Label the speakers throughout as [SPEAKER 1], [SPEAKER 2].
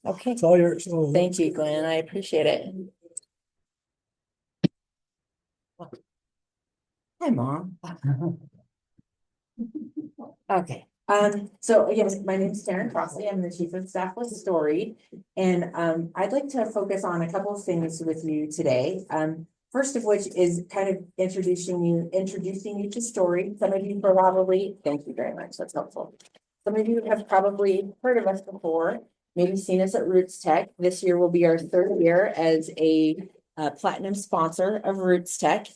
[SPEAKER 1] Okay,
[SPEAKER 2] It's all yours. So
[SPEAKER 1] thank you, Glenn. I appreciate it. Hi, Mom. Okay, so again, my name is Crossley. I'm the Chief of Staff with Storied. And I'd like to focus on a couple of things with you today. First of which is kind of introducing you to Storied. Some of you probably, thank you very much, that's helpful. Some of you have probably heard of us before, maybe seen us at Roots Tech. This year will be our third year as a platinum sponsor of Roots Tech.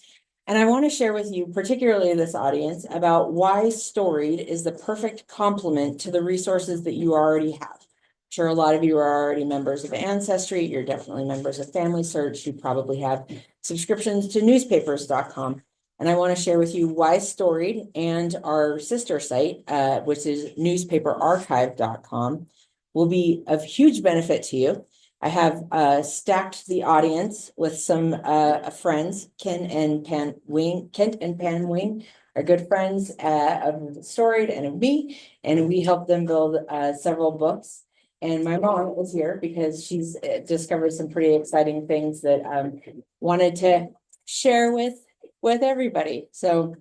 [SPEAKER 1] And I want to share with you, particularly this audience, about why Storied is the perfect complement to the resources that you already have. I'm sure a lot of you are already members of Ancestry. You're definitely members of Family Search. You probably have subscriptions to newspapers.com. And I want to share with you why Storied and our sister site, which is newspaperarchive.com, will be of huge benefit to you. I have stacked the audience with some friends. Kent and Pan Wing are good friends of Storied and of me, and we helped them build several books. And my mom is here because she's discovered some pretty exciting things that wanted to share with everybody. So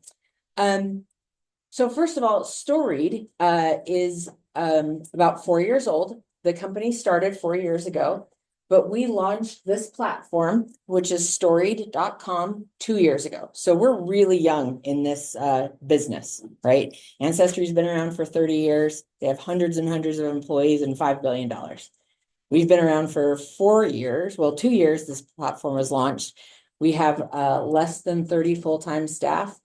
[SPEAKER 1] first of all, Storied is about 4 years old. The company started 4 years ago, but we launched this platform, which is storied.com 2 years ago. So we're really young in this business, right? Ancestry's been around for 30 years. They have hundreds and hundreds of employees and $5 billion. We've been around for 4 years. Well, 2 years this platform was launched. We have less than 30 full-time staff.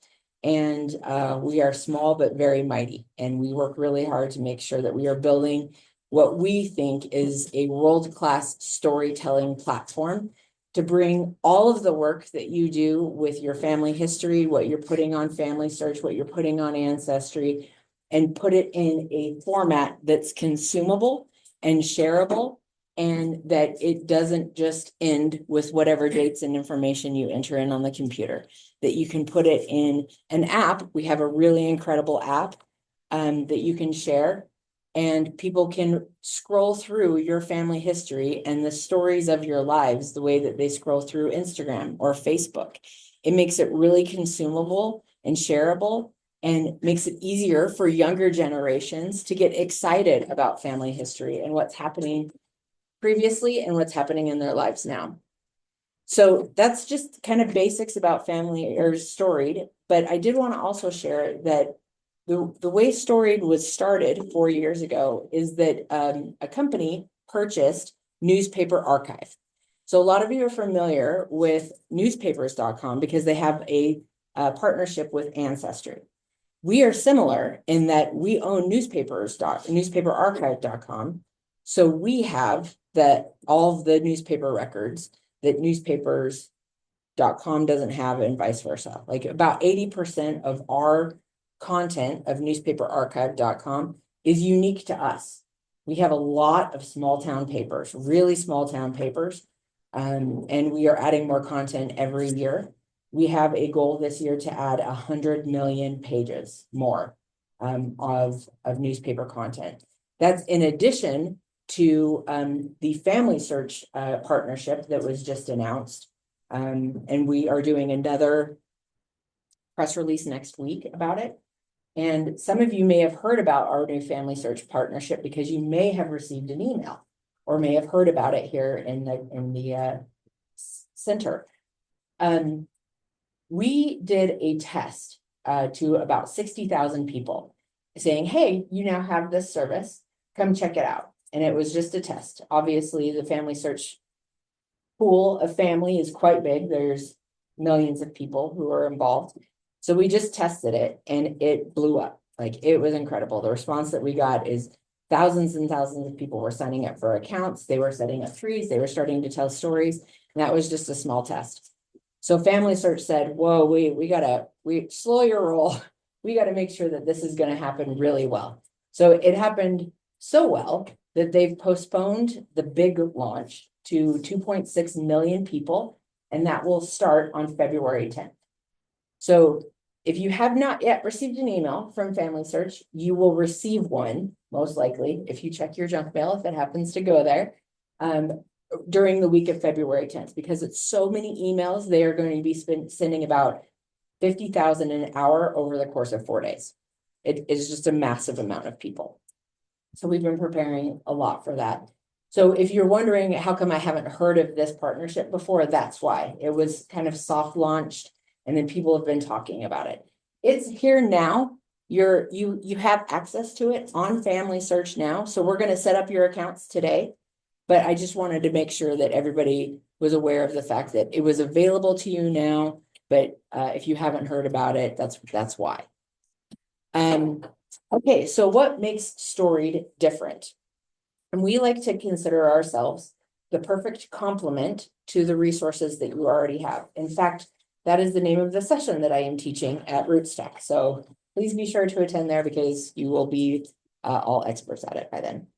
[SPEAKER 1] And we are small but very mighty. And we work really hard to make sure that we are building what we think is a world-class storytelling platform to bring all of the work that you do with your family history, what you're putting on Family Search, what you're putting on Ancestry, and put it in a format that's consumable and shareable, and that it doesn't just end with whatever dates and information you enter in on the computer, that you can put it in an app. We have a really incredible app that you can share, and people can scroll through your family history and the stories of your lives the way that they scroll through Instagram or Facebook. It makes it really consumable and shareable, and makes it easier for younger generations to get excited about family history and what's happening previously and what's happening in their lives now. So that's just kind of basics about Family or Storied, but I did want to also share that the way Storied was started 4 years ago is that a company purchased Newspaper Archive. So a lot of you are familiar with newspapers.com because they have a partnership with Ancestry. We are similar in that we own newspaperarchive.com. So we have all of the newspaper records that newspapers.com doesn't have, and vice versa. Like about 80% of our content of newspaperarchive.com is unique to us. We have a lot of small town papers, really small town papers, and we are adding more content every year. We have a goal this year to add 100 million pages more of newspaper content. That's in addition to the Family Search partnership that was just announced. And we are doing another press release next week about it. And some of you may have heard about our new Family Search partnership because you may have received an email or may have heard about it here in the center. We did a test to about 60,000 people saying, hey, you now have this service, come check it out. And it was just a test. Obviously, the Family Search pool of family is quite big. There's millions of people who are involved. So we just tested it and it blew up. Like, it was incredible. The response that we got is thousands and thousands of people were signing up for accounts. They were setting up trees. They were starting to tell stories. And that was just a small test. So Family Search said, whoa, we slow your roll. We got to make sure that this is going to happen really well. So it happened so well that they've postponed the big launch to 2.6 million people, and that will start on February 10th. So if you have not yet received an email from Family Search, you will receive one most likely, if you check your junk mail, if it happens to go there, during the week of February 10th, because it's so many emails, they are going to be sending about 50,000 an hour over the course of 4 days. It is just a massive amount of people. So we've been preparing a lot for that. So if you're wondering how come I haven't heard of this partnership before, that's why. It was kind of soft launched and then people have been talking about it. It's here now. You have access to it on Family Search now. So we're going to set up your accounts today. But I just wanted to make sure that everybody was aware of the fact that it was available to you now. But if you haven't heard about it, that's why. Okay, so what makes Storied different? And we like to consider ourselves the perfect complement to the resources that you already have. In fact, that is the name of the session that I am teaching at Rootstack. So please be sure to attend there because you will be all experts at it by then.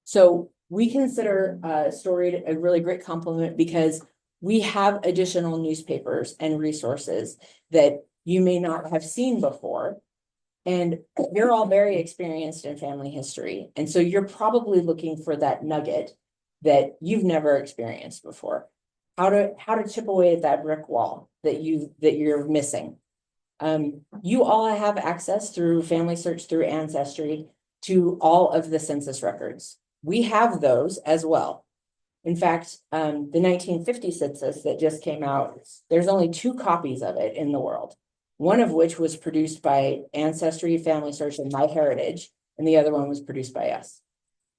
[SPEAKER 1] So we consider Storied a really great complement because we have additional newspapers and resources that you may not have seen before. And you're all very experienced in family history. And so you're probably looking for that nugget that you've never experienced before. How to chip away at that brick wall that you're missing. You all have access through Family Search, through Ancestry, to all of the census records. We have those as well. In fact, the 1950 census that just came out, there's only 2 copies of it in the world. One of which was produced by Ancestry, Family Search, and MyHeritage, and the other one was produced by us.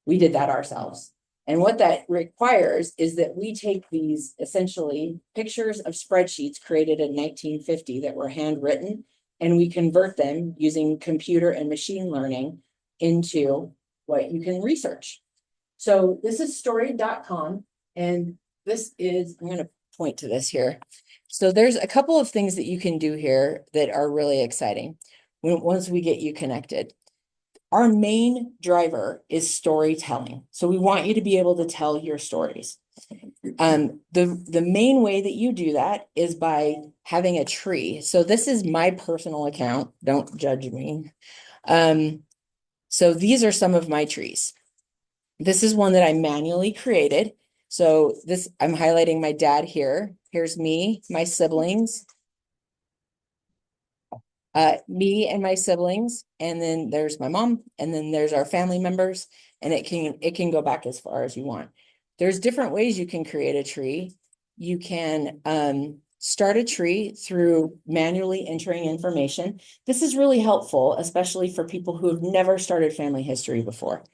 [SPEAKER 1] We did that ourselves. And what that requires is that we take these essentially pictures of spreadsheets created in 1950 that were handwritten, and we convert them using computer and machine learning into what you can research. So this is storied.com, and this is, I'm going to point to this here. So there's a couple of things that you can do here that are really exciting once we get you connected. Our main driver is storytelling. So we want you to be able to tell your stories. The main way that you do that is by having a tree. So this is my personal account. Don't judge me. So these are some of my trees. This is one that I manually created. So this, I'm highlighting my dad here. Here's me, my siblings. Me and my siblings, and then there's my mom, and then there's our family members, and it can go back as far as you want. There's different ways you can create a tree. You can start a tree through manually entering information. This is really helpful, especially for people who have never started family history before.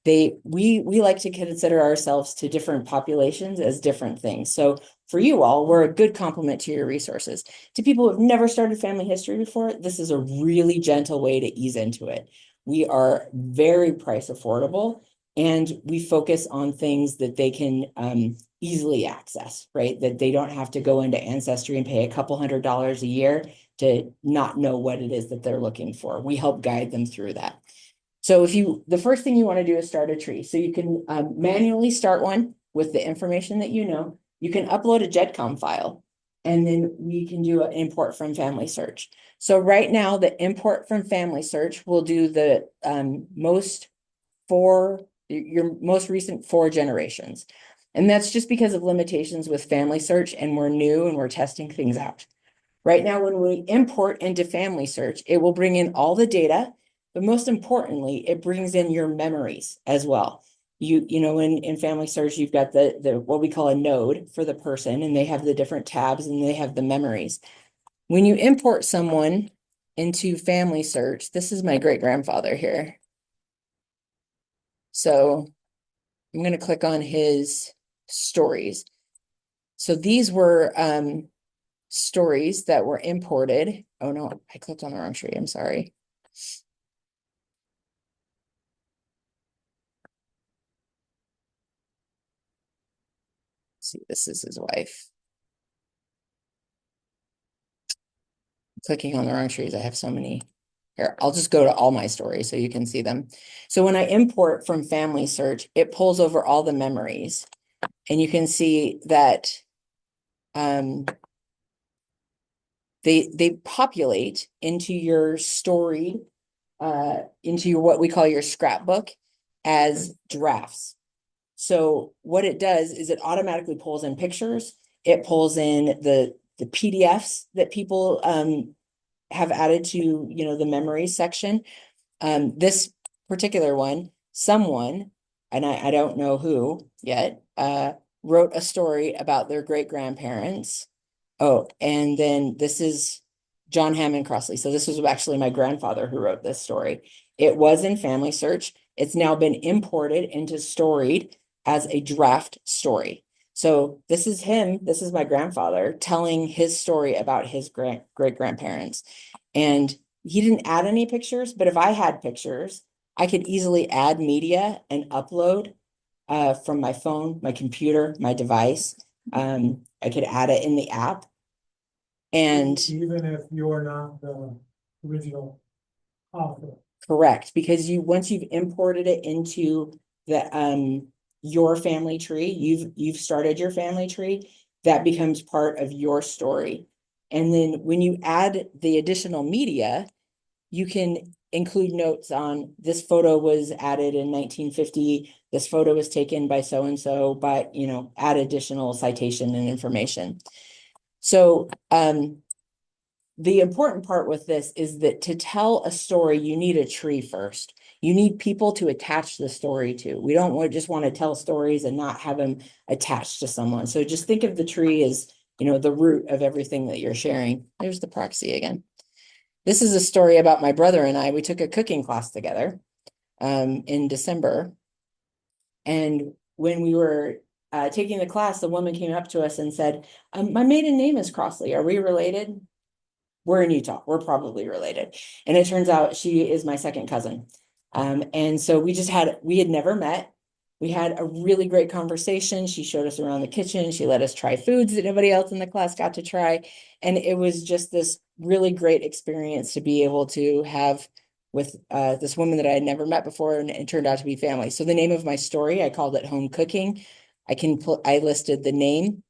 [SPEAKER 1] We like to consider ourselves to different populations as different things. So for you all, we're a good complement to your resources. To people who have never started family history before, this is a really gentle way to ease into it. We are very price affordable, and we focus on things that they can easily access, right? That they don't have to go into Ancestry and pay a couple $100 a year to not know what it is that they're looking for. We help guide them through that. So the first thing you want to do is start a tree. So you can manually start one with the information that you know. You can upload a GEDCOM file, and then we can do an import from Family Search. So right now, the import from Family Search will do the your most recent 4 generations. And that's just because of limitations with Family Search, and we're new and we're testing things out. Right now, when we import into Family Search, it will bring in all the data. But most importantly, it brings in your memories as well. You know, in Family Search, you've got the what we call a node for the person, and they have the different tabs and they have the memories. When you import someone into Family Search, this is my great-grandfather here. So I'm going to click on his stories. So these were stories that were imported. Oh no, I clicked on the wrong tree. I'm sorry. See, this is his wife. Clicking on the wrong trees. I have so many. Here, I'll just go to all my stories so you can see them. So when I import from Family Search, it pulls over all the memories. And you can see that they populate into your Storied into your, what we call your scrapbook as drafts. So what it does is it automatically pulls in pictures. It pulls in the PDFs that people have added to, you know, the memories section. This particular one, someone, and I don't know who yet, wrote a story about their great grandparents. Oh, and then this is John Hammond Crossley. So this was actually my grandfather who wrote this story. It was in Family Search. It's now been imported into Storied as a draft story. So this is him. This is my grandfather telling his story about his great grandparents. And he didn't add any pictures, but if I had pictures, I could easily add media and upload from my phone, my computer, my device. I could add it in the app. And
[SPEAKER 2] even if you're not the original author.
[SPEAKER 1] correct, because once you've imported it into the your family tree, you've started your family tree, that becomes part of your story. And then when you add the additional media, you can include notes on this photo was added in 1950, this photo was taken by so-and-so, but you know, add additional citation and information. So the important part with this is that to tell a story, you need a tree first. You need people to attach the story to. We don't just want to tell stories and not have them attached to someone. So just think of the tree as, you know, the root of everything that you're sharing. There's the proxy again. This is a story about my brother and I. We took a cooking class together in December. And when we were taking the class, the woman came up to us and said, my maiden name is Crossley. Are we related? We're in Utah. We're probably related. And it turns out she is my second cousin. And so we had never met. We had a really great conversation. She showed us around the kitchen. She let us try foods that nobody else in the class got to try. And it was just this really great experience to be able to have with this woman that I had never met before, and it turned out to be family. So the name of my story, I called it Home Cooking. I listed the name,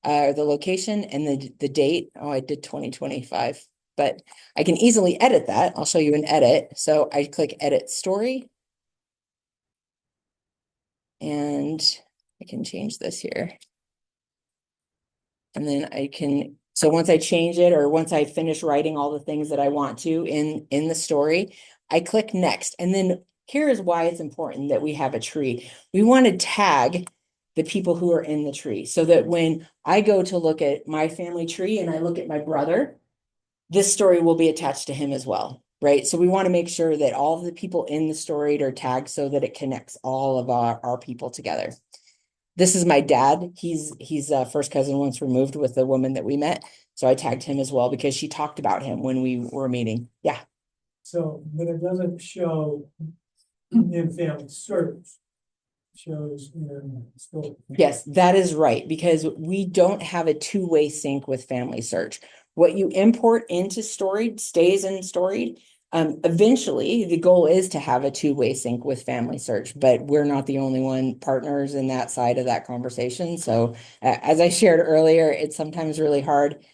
[SPEAKER 1] the location, and the date. Oh, I did 2025, but I can easily edit that. I'll show you an edit. So I click Edit Story. And I can change this here. And then I can, so once I change it, or once I finish writing all the things that I want to in the story, I click Next. And then here is why it's important that we have a tree. We want to tag the people who are in the tree so that when I go to look at my family tree and I look at my brother, this story will be attached to him as well, right? So we want to make sure that all of the people in the story are tagged so that it connects all of our people together. This is my dad. He's first cousin once removed with the woman that we met. So I tagged him as well because she talked about him when we were meeting. Yeah.
[SPEAKER 2] So, but it doesn't show in Family Search. It shows in Storied.
[SPEAKER 1] Yes, that is right, because we don't have a two-way sync with Family Search. What you import into Storied stays in Storied. Eventually, the goal is to have a two-way sync with Family Search, but we're not the only one partners in that side of that conversation. So as I shared earlier, it's sometimes really hard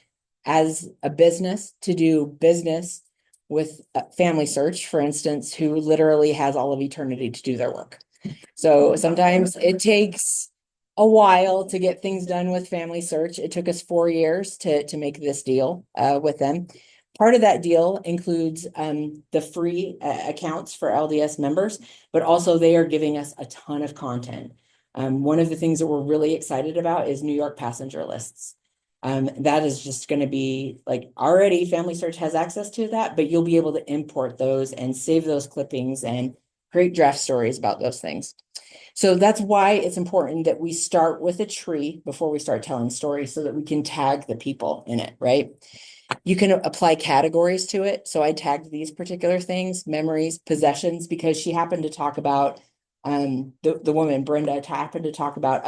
[SPEAKER 1] as a business to do business with Family Search, for instance, who literally has all of eternity to do their work. So sometimes it takes a while to get things done with Family Search. It took us 4 years to make this deal with them. Part of that deal includes the free accounts for LDS members, but also they are giving us a ton of content. One of the things that we're really excited about is New York passenger lists. That is just going to be like, already Family Search has access to that, but you'll be able to import those and save those clippings and create draft stories about those things. So that's why it's important that we start with a tree before we start telling stories so that we can tag the people in it, right? You can apply categories to it. So I tagged these particular things, memories, possessions, because she happened to talk about, the woman, Brenda, happened to talk about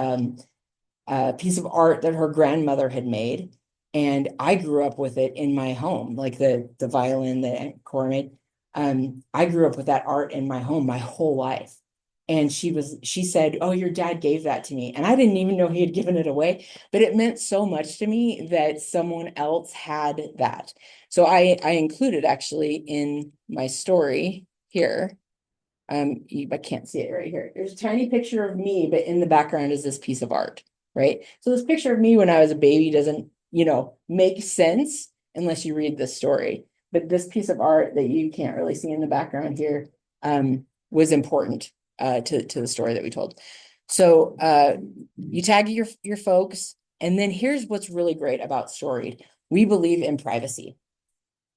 [SPEAKER 1] a piece of art that her grandmother had made. And I grew up with it in my home, like the violin that Cora made. I grew up with that art in my home my whole life. And she said, oh, your dad gave that to me. And I didn't even know he had given it away, but it meant so much to me that someone else had that. So I included actually in my story, here. I can't see it right here. There's a tiny picture of me, but in the background is this piece of art, right? So this picture of me when I was a baby doesn't, make sense unless you read the story. But this piece of art that you can't really see in the background here, was important to the story that we told. So you tag your folks, and then here's what's really great about Storied. We believe in privacy.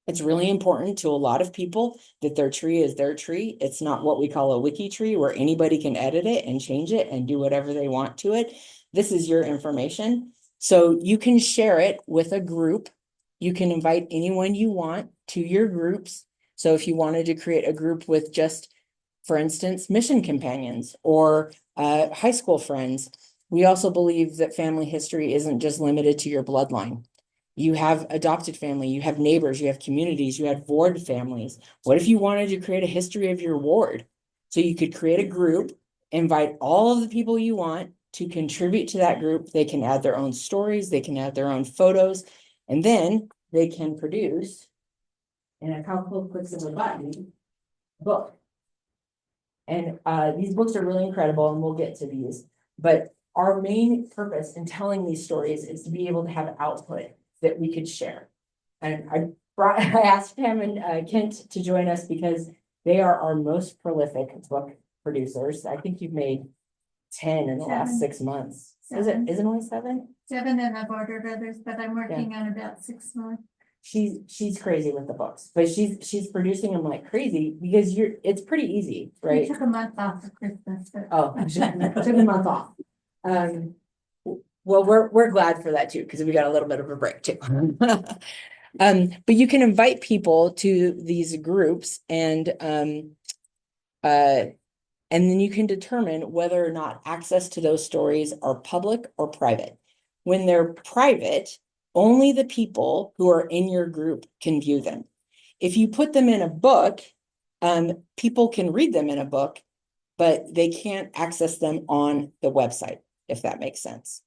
[SPEAKER 1] It's really important to a lot of people that their tree is their tree. It's not what we call a wiki tree where anybody can edit it and change it and do whatever they want to it. This is your information. So you can share it with a group. You can invite anyone you want to your groups. So if you wanted to create a group with just, for instance, mission companions or high school friends, we also believe that family history isn't just limited to your bloodline. You have adopted family, you have neighbors, you have communities, you have ward families. What if you wanted to create a history of your ward? So you could create a group, invite all of the people you want to contribute to that group. They can add their own stories, they can add their own photos, and then they can produce, in a couple of clicks of a button, a book. And these books are really incredible, and we'll get to these. But our main purpose in telling these stories is to be able to have output that we could share. And I asked Pam and Kent to join us because they are our most prolific book producers. I think you've made 10 in the last 6 months. Is it only 7?
[SPEAKER 3] 7, and I've ordered others, but I'm working on about 6 more.
[SPEAKER 1] She's crazy with the books, but she's producing them like crazy because it's pretty easy, right?
[SPEAKER 3] We took a month off for Christmas. But...
[SPEAKER 1] Oh, took a month off. Well, we're glad for that too, because we got a little bit of a break too. But you can invite people to these groups and then you can determine whether or not access to those stories are public or private. When they're private, only the people who are in your group can view them. If you put them in a book, people can read them in a book, but they can't access them on the website, if that makes sense.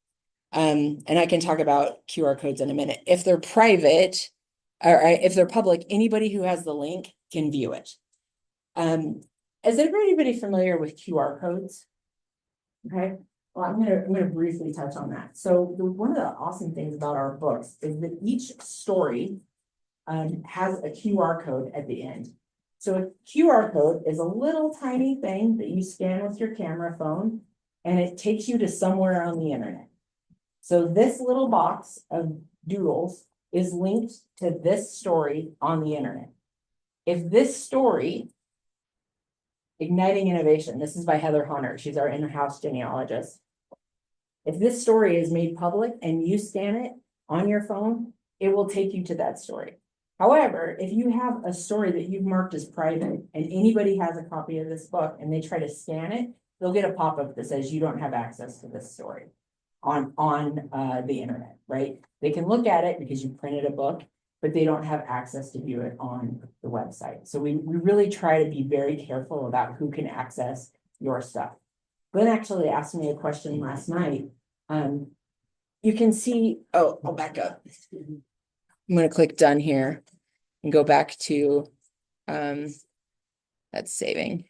[SPEAKER 1] And I can talk about QR codes in a minute. If they're private, or if they're public, anybody who has the link can view it. Is everybody familiar with QR codes? Okay, well, I'm gonna briefly touch on that. So one of the awesome things about our books is that each story has a QR code at the end. So a QR code is a little tiny thing that you scan with your camera phone, and it takes you to somewhere on the internet. So this little box of doodles is linked to this story on the internet. If this story, Igniting Innovation, this is by Heather Hunter, she's our in-house genealogist. If this story is made public and you scan it on your phone, it will take you to that story. However, if you have a story that you've marked as private and anybody has a copy of this book and they try to scan it, they'll get a pop-up that says you don't have access to this story on the internet, right? They can look at it because you printed a book, but they don't have access to view it on the website. So we really try to be very careful about who can access your stuff. Glenn actually asked me a question last night. You can see, I'll back up. I'm going to click done here and go back to, that's saving.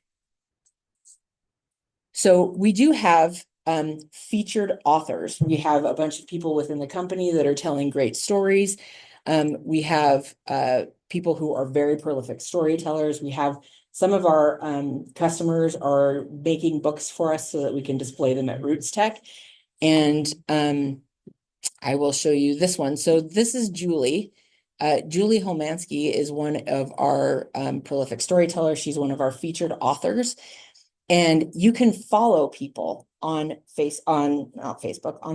[SPEAKER 1] So we do have featured authors. We have a bunch of people within the company that are telling great stories. We have people who are very prolific storytellers. We have some of our customers are making books for us so that we can display them at Roots Tech. And I will show you this one. So this is Julie. Julie Holmansky is one of our prolific storytellers. She's one of our featured authors. And you can follow people on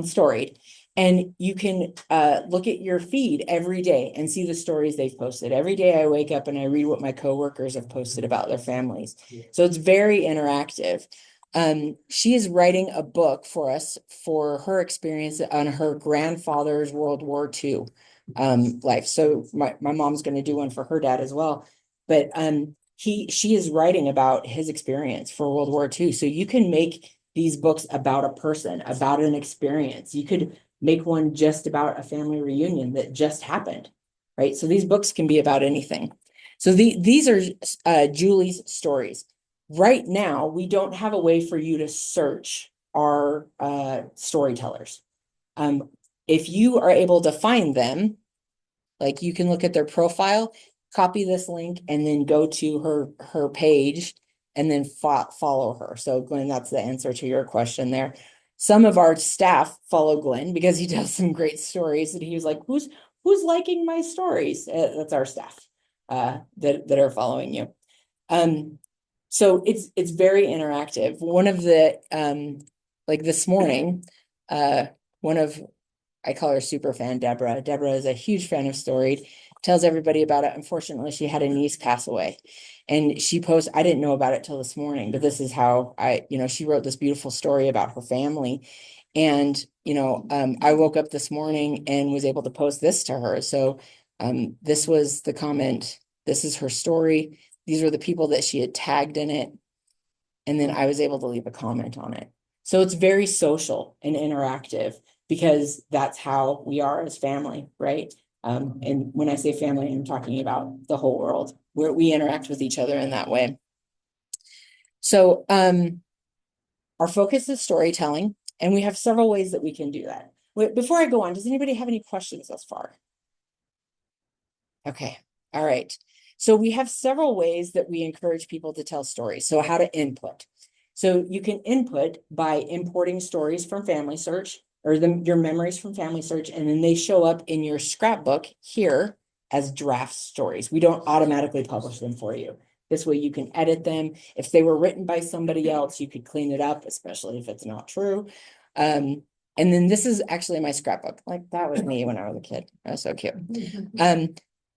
[SPEAKER 1] Storied. And you can look at your feed every day and see the stories they've posted. Every day I wake up and I read what my coworkers have posted about their families. So it's very interactive. She is writing a book for us for her experience on her grandfather's World War II life. So my mom's going to do one for her dad as well. But she is writing about his experience for World War II. So you can make these books about a person, about an experience. You could make one just about a family reunion that just happened, right? So these books can be about anything. So these are Julie's stories. Right now, we don't have a way for you to search our storytellers. If you are able to find them, like you can look at their profile, copy this link, and then go to her page and then follow her. So Glenn, that's the answer to your question there. Some of our staff follow Glenn because he tells some great stories, and he was like, who's liking my stories? That's our staff that are following you. So it's very interactive. One of the like this morning, one of I call her super fan Deborah. Deborah is a huge fan of Storied, tells everybody about it. Unfortunately, she had a niece pass away, and she posted, I didn't know about it till this morning, but this is how she wrote this beautiful story about her family. And, I woke up this morning and was able to post this to her. So this was the comment. This is her story. These were the people that she had tagged in it. And then I was able to leave a comment on it. So it's very social and interactive because that's how we are as family, right? And when I say family, I'm talking about the whole world where we interact with each other in that way. So our focus is storytelling, and we have several ways that we can do that. Before I go on, does anybody have any questions thus far? Okay, all right. So we have several ways that we encourage people to tell stories. So how to input. So you can input by importing stories from Family Search or your memories from Family Search, and then they show up in your scrapbook here as draft stories. We don't automatically publish them for you. This way you can edit them. If they were written by somebody else, you could clean it up, especially if it's not true. And then this is actually my scrapbook. Like that was me when I was a kid. That was so cute.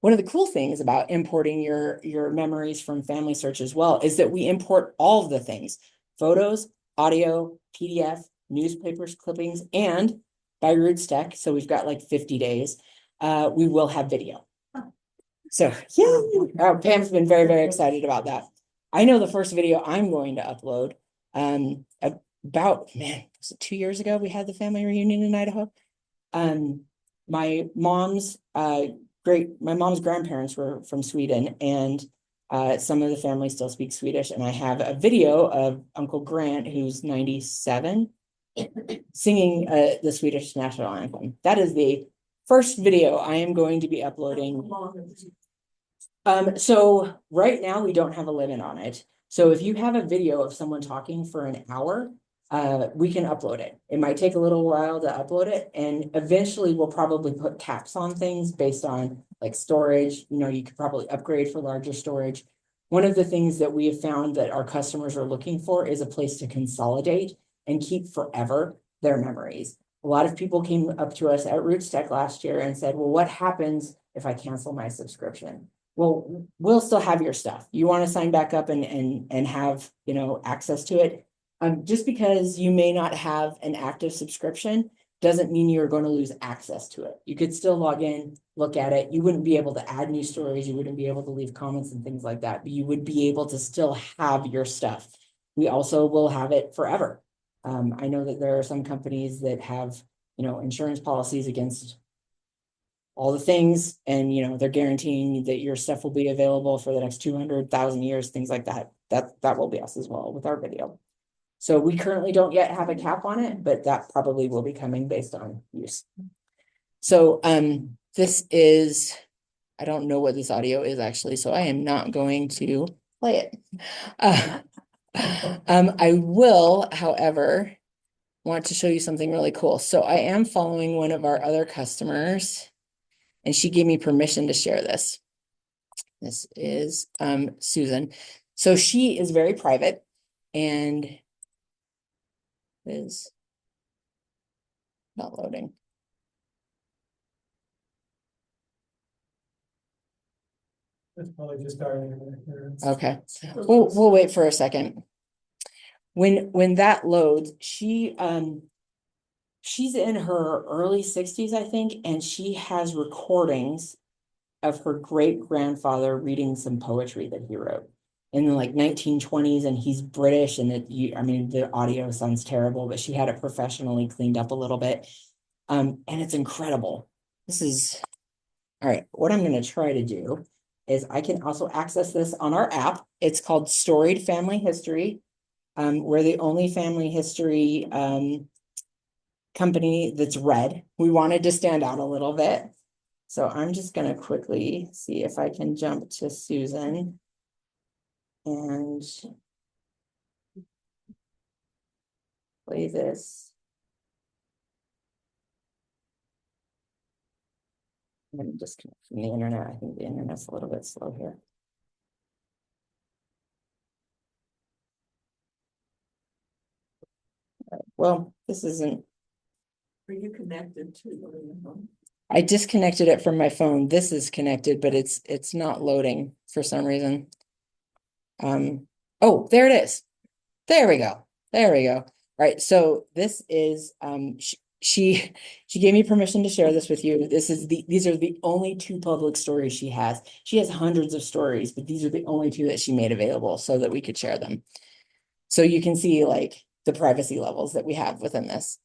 [SPEAKER 1] One of the cool things about importing your memories from Family Search as well is that we import all of the things: photos, audio, PDF, newspapers, clippings, and by Rootstack. So we've got like 50 days. We will have video. So yeah, Pam's been very, very excited about that. I know the first video I'm going to upload about, was it 2 years ago we had the family reunion in Idaho? My mom's grandparents were from Sweden, and some of the family still speak Swedish, and I have a video of Uncle Grant, who's 97, singing the Swedish national anthem. That is the first video I am going to be uploading. So right now we don't have a limit on it. So if you have a video of someone talking for an hour, we can upload it. It might take a little while to upload it, and eventually we'll probably put caps on things based on like storage. You could probably upgrade for larger storage. One of the things that we have found that our customers are looking for is a place to consolidate and keep forever their memories. A lot of people came up to us at Rootstack last year and said, well, what happens if I cancel my subscription? Well, we'll still have your stuff. You want to sign back up and have, access to it. Just because you may not have an active subscription doesn't mean you're going to lose access to it. You could still log in, look at it. You wouldn't be able to add new stories. You wouldn't be able to leave comments and things like that, but you would be able to still have your stuff. We also will have it forever. I know that there are some companies that have, insurance policies against all the things, and they're guaranteeing that your stuff will be available for the next 200,000 years, things like that. That will be us as well with our video. So we currently don't yet have a cap on it, but that probably will be coming based on use. So this is, I don't know what this audio is actually, so I am not going to play it. I will, however, want to show you something really cool. So I am following one of our other customers, and she gave me permission to share this. This is Susan. So she is very private and is not loading.
[SPEAKER 2] That's probably just starting.
[SPEAKER 1] Okay, we'll wait for a second. When that loads, she's in her early 60s, I think, and she has recordings of her great grandfather reading some poetry that he wrote in the 1920s, and he's British, and the audio sounds terrible, but she had it professionally cleaned up a little bit. And it's incredible. This is all right. What I'm going to try to do is I can also access this on our app. It's called Storied Family History. We're the only family history company that's red. We wanted to stand out a little bit. So I'm just gonna quickly see if I can jump to Susan. And play this. I'm gonna disconnect from the internet. I think the internet's a little bit slow here. Well, this isn't.
[SPEAKER 4] Are you connected to?
[SPEAKER 1] I disconnected it from my phone. This is connected, but it's not loading for some reason. Oh, there it is. There we go. There we go. All right. So this is she gave me permission to share this with you. These are the only two public stories she has. She has hundreds of stories, but these are the only two that she made available so that we could share them. So you can see like the privacy levels that we have within this.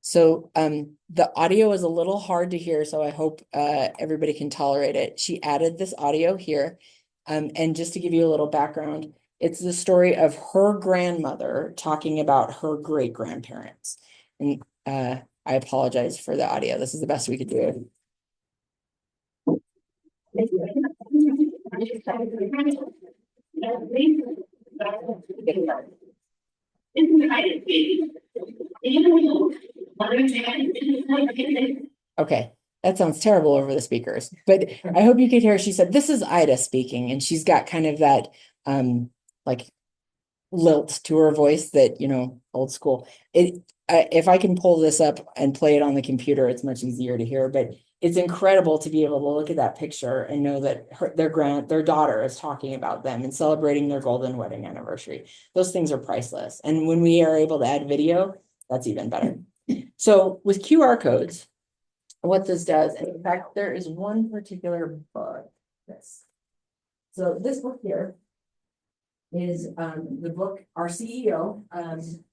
[SPEAKER 1] So the audio is a little hard to hear, so I hope everybody can tolerate it. She added this audio here. And just to give you a little background, it's the story of her grandmother talking about her great-grandparents. And I apologize for the audio. This is the best we could do. Okay, that sounds terrible over the speakers, but I hope you could hear. She said, "This is Ida speaking," and she's got kind of that like lilt to her voice that, you know, old school. If I can pull this up and play it on the computer, it's much easier to hear, but it's incredible to be able to look at that picture and know that their daughter is talking about them and celebrating their golden wedding anniversary. Those things are priceless. And when we are able to add video, that's even better. So with QR codes, what this does, and in fact, there is one particular book. So this book here is the book. Our CEO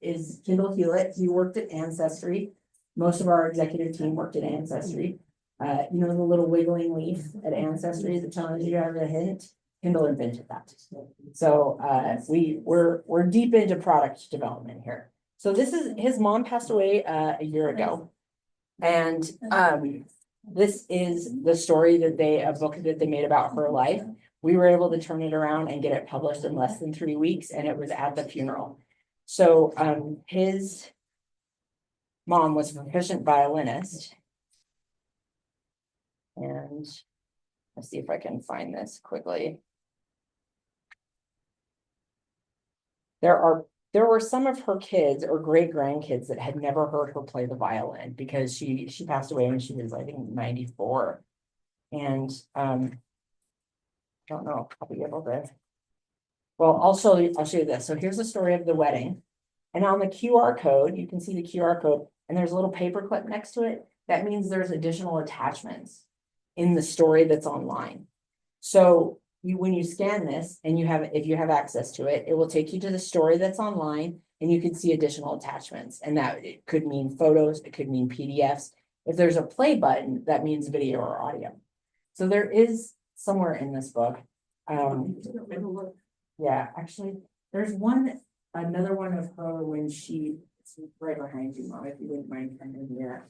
[SPEAKER 1] is Kendall Hewlett. He worked at Ancestry. Most of our executive team worked at Ancestry. You know, the little wiggling leaf at Ancestry that tells you have a hint. Kendall invented that. So we're deep into product development here. So this is, his mom passed away a year ago. And this is the story that a book that they made about her life. We were able to turn it around and get it published in less than 3 weeks, and it was at the funeral. So his mom was a proficient violinist. And let's see if I can find this quickly. There were some of her kids or great grandkids that had never heard her play the violin because she passed away when she was, I think, 94. And I don't know if I'll be able to. Well, I'll show you this. So here's the story of the wedding. And on the QR code, you can see the QR code, and there's a little paper clip next to it. That means there's additional attachments in the story that's online. So when you scan this and if you have access to it, it will take you to the story that's online, and you can see additional attachments. And that it could mean photos, it could mean PDFs. If there's a play button, that means video or audio. So there is somewhere in this book. Yeah, actually, there's another one of her when it's right behind you, Mom, if you wouldn't mind coming here.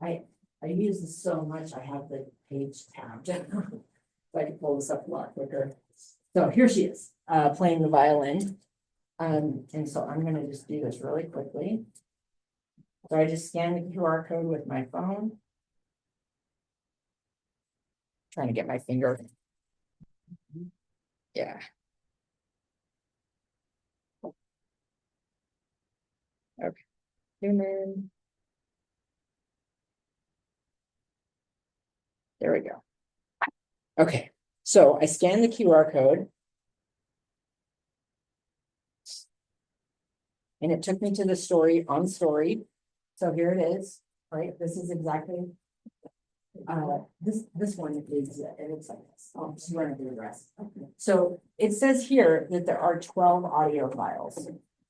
[SPEAKER 1] I use this so much, I have the page tabbed. So I can pull this up a lot quicker. So here she is, playing the violin. And so I'm gonna just do this really quickly. So I just scan the QR code with my phone. Trying to get my finger. Yeah. Okay. Zoom in. There we go. Okay, so I scan the QR code. And it took me to the story on Storied. So here it is, right? This is exactly this one is it looks like this. I'll just run through the rest. So it says here that there are 12 audio files.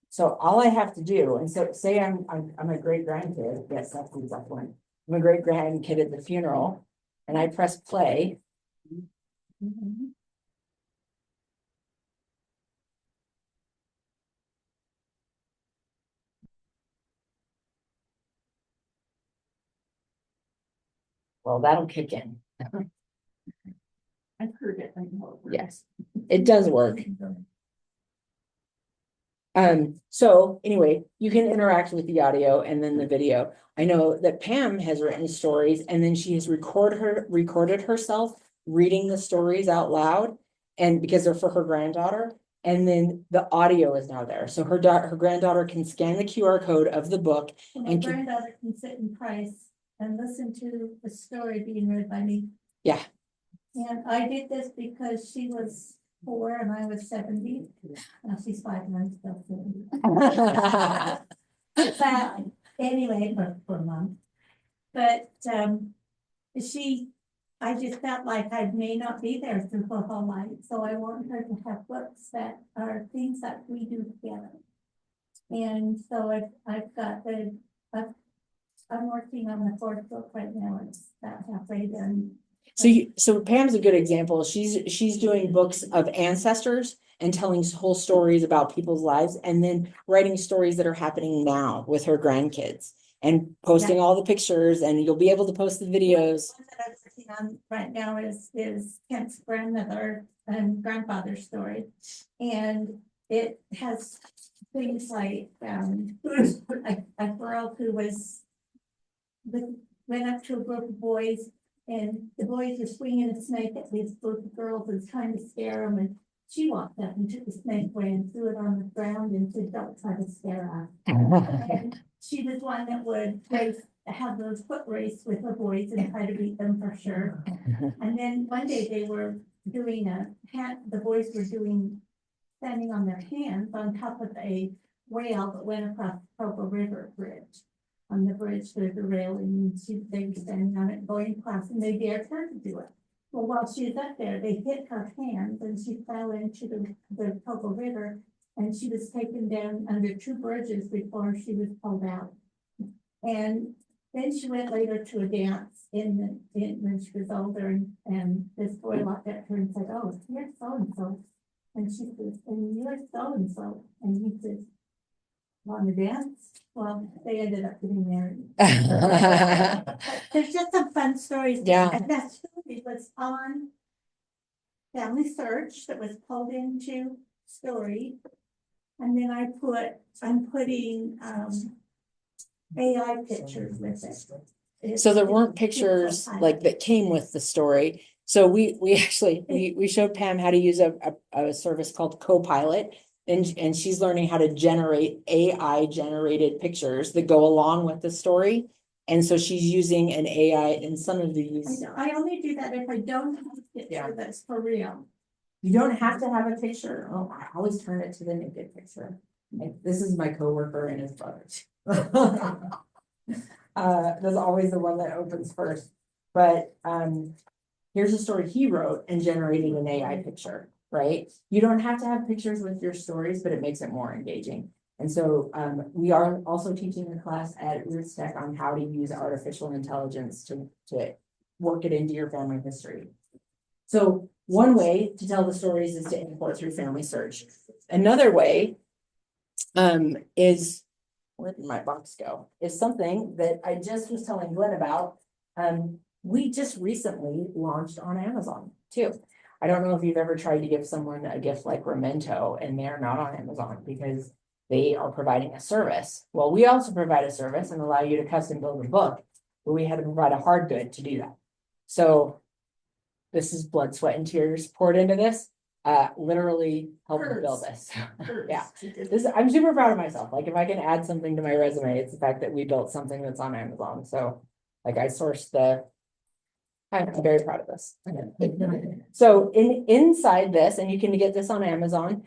[SPEAKER 1] So all I have to do, and so say I'm a great grandkid. Yes, that's the exact one. I'm a great grandkid at the funeral, and I press play. Well, that'll kick in.
[SPEAKER 4] I've heard it. I know.
[SPEAKER 1] Yes, it does work. So anyway, you can interact with the audio and then the video. I know that Pam has written stories and then she has recorded herself reading the stories out loud. And because they're for her granddaughter, and then the audio is now there. So her granddaughter can scan the QR code of the book.
[SPEAKER 3] My
[SPEAKER 1] And
[SPEAKER 3] granddaughter can sit in Price and listen to the story being read by me.
[SPEAKER 1] Yeah.
[SPEAKER 3] And I did this because she was 4 and I was 70. Now she's 5 and I'm still 70. But anyway, for a month. But I just felt like I may not be there through her whole life. So I want her to have books that are things that we do together. And so I've got I'm working on the 4th book right now. It's about halfway done.
[SPEAKER 1] So Pam's a good example. She's doing books of ancestors and telling whole stories about people's lives and then writing stories that are happening now with her grandkids and posting all the pictures, and you'll be able to post the videos.
[SPEAKER 3] The one that I'm working on right now is Kent's grandmother and grandfather's story. And it has things like a girl who went up to a group of boys, and the boys were swinging a snake at these group of girls and trying to scare them. And she walked up and took the snake away and threw it on the ground and said, "Don't try to scare us." And she was one that would have those foot race with the boys and try to beat them for sure. And then one day they were doing the boys were standing on their hands on top of a rail that went across the Provo River Bridge. On the bridge, there's a railing, and they were standing on it going across, and they dared her to do it. Well, while she was up there, they hit her hands, and she fell into the Provo River, and she was taken down under 2 bridges before she was pulled out. And then she went later to a dance when she was older, and this boy walked up to her and said, "Oh, you're so-and-so." And she says, "And you're so-and-so." And he says, "Want to dance?" Well, they ended up getting married. There's just some fun stories.
[SPEAKER 1] Yeah.
[SPEAKER 3] And that story was on Family Search that was pulled into Storied. And then I'm putting AI pictures with it.
[SPEAKER 1] So there weren't pictures like that came with the story. So we actually we showed Pam how to use a service called Copilot. And she's learning how to generate AI generated pictures that go along with the story. And so she's using an AI in some of these.
[SPEAKER 3] I only do that if I don't have a picture that's for real.
[SPEAKER 1] You don't have to have a picture. Oh, I always turn it to the naked picture. This is my coworker and his brother. That's always the one that opens first. But here's a story he wrote and generated an AI picture. Right? You don't have to have pictures with your stories, but it makes it more engaging. And so we are also teaching a class at Roots Tech on how to use artificial intelligence to work it into your family history. So one way to tell the stories is to import through Family Search. Another way is, where did my box go? Is something that I just was telling Glenn about. We just recently launched on Amazon too. I don't know if you've ever tried to give someone a gift like Memento and they're not on Amazon because they are providing a service. Well, we also provide a service and allow you to custom build a book, but we had to provide a hard good to do that. So this is blood, sweat, and tears poured into this. Literally helped me build this. Yeah, I'm super proud of myself. Like if I can add something to my resume, it's the fact that we built something that's on Amazon. So like I sourced I'm very proud of this. So inside this, and you can get this on Amazon.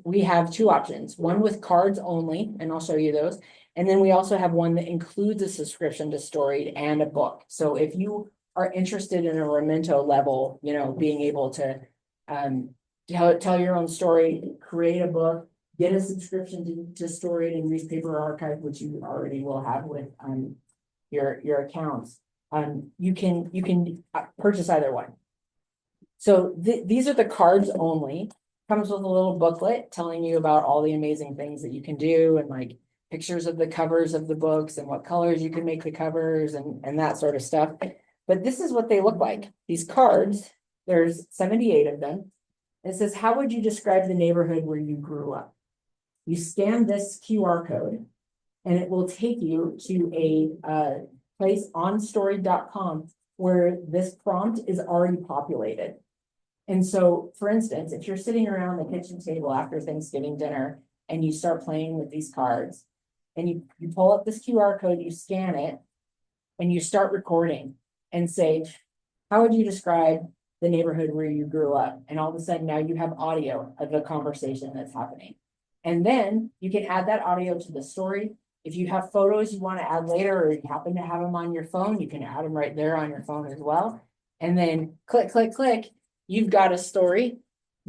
[SPEAKER 1] We have 2 options, one with cards only, and I'll show you those. And then we also have one that includes a subscription to Storied and a book. So if you are interested in a Memento level, being able to tell your own story, create a book, get a subscription to Storied and Newspaper Archive, which you already will have with your accounts. You can purchase either one. So these are the cards only. Comes with a little booklet telling you about all the amazing things that you can do and like pictures of the covers of the books and what colors you can make the covers and that sort of stuff. But this is what they look like. These cards, there's 78 of them. It says, how would you describe the neighborhood where you grew up? You scan this QR code and it will take you to a place on Storied.com where this prompt is already populated. And so, for instance, if you're sitting around the kitchen table after Thanksgiving dinner and you start playing with these cards and you pull up this QR code, you scan it and you start recording and say, how would you describe the neighborhood where you grew up? And all of a sudden now you have audio of the conversation that's happening. And then you can add that audio to the story. If you have photos you want to add later or you happen to have them on your phone, you can add them right there on your phone as well. And then click, click, click. You've got a story,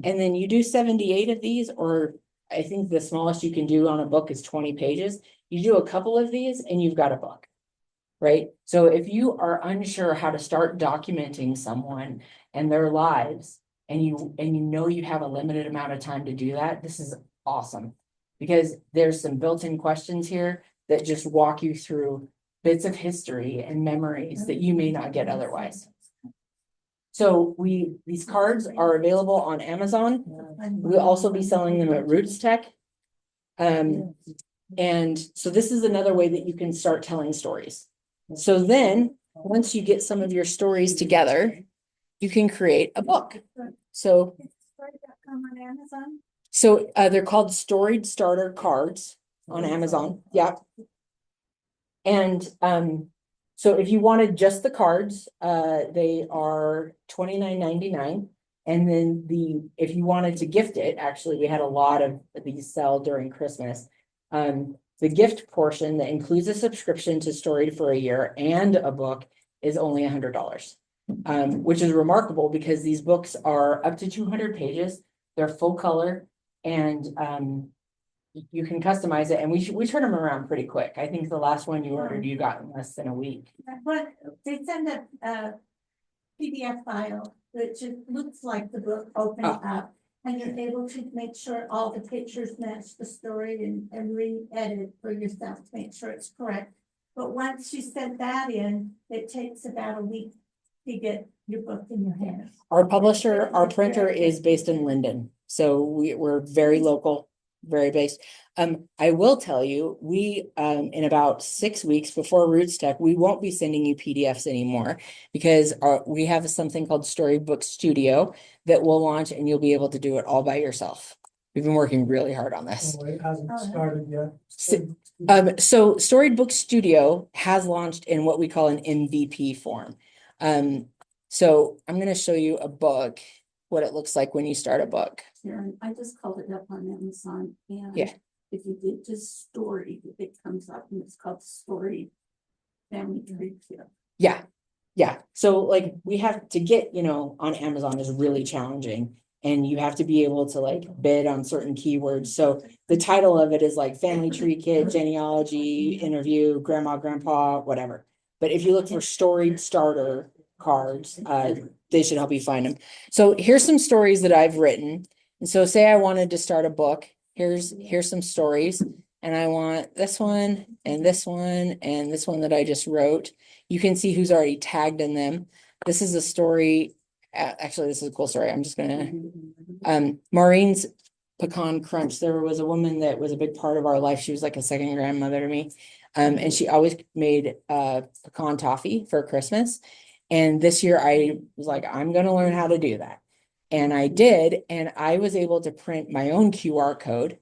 [SPEAKER 1] and then you do 78 of these, or I think the smallest you can do on a book is 20 pages. You do a couple of these and you've got a book, right? So if you are unsure how to start documenting someone and their lives, and you know you have a limited amount of time to do that, this is awesome. Because there's some built-in questions here that just walk you through bits of history and memories that you may not get otherwise. So these cards are available on Amazon. We'll also be selling them at Roots Tech. And so this is another way that you can start telling stories. So then once you get some of your stories together, you can create a book. So
[SPEAKER 3] On Amazon?
[SPEAKER 1] they're called Storied Starter Cards on Amazon. Yeah. And so if you wanted just the cards, they are $29.99. And then if you wanted to gift it, actually, we had a lot of these sell during Christmas. The gift portion that includes a subscription to Storied for a year and a book is only $100, which is remarkable because these books are up to 200 pages. They're full color and you can customize it, and we turn them around pretty quick. I think the last one you ordered, you got in less than a week.
[SPEAKER 3] But they send a PDF file that just looks like the book opened up. And you're able to make sure all the pictures match the story and re-edit for yourself to make sure it's correct. But once you send that in, it takes about a week to get your book in your hands.
[SPEAKER 1] Our publisher, our printer is based in Linden, so we're very local. Very based. I will tell you, we in about 6 weeks before Roots Tech, we won't be sending you PDFs anymore because we have something called Storybook Studio that will launch and you'll be able to do it all by yourself. We've been working really hard on this.
[SPEAKER 2] Oh, it hasn't started yet.
[SPEAKER 1] So Storybook Studio has launched in what we call an MVP form. So I'm going to show you a book, what it looks like when you start a book.
[SPEAKER 5] Karen, I just called it up on Amazon and
[SPEAKER 1] Yeah.
[SPEAKER 5] if you did just Storied, it comes up and it's called Storied Family Tree Kit.
[SPEAKER 1] Yeah. Yeah. So like we have to get, on Amazon is really challenging and you have to be able to like bid on certain keywords. So the title of it is like family tree kit, genealogy, interview, grandma, grandpa, whatever. But if you look for Storied starter cards, they should help you find them. So here's some stories that I've written. And so say I wanted to start a book, here's some stories, and I want this one and this one and this one that I just wrote. You can see who's already tagged in them. This is a story. Actually, this is a cool story. I'm just gonna, Maureen's Pecan Crunch. There was a woman that was a big part of our life. She was like a second grandmother to me. And she always made pecan toffee for Christmas. And this year I was like, I'm gonna learn how to do that. And I did, and I was able to print my own QR code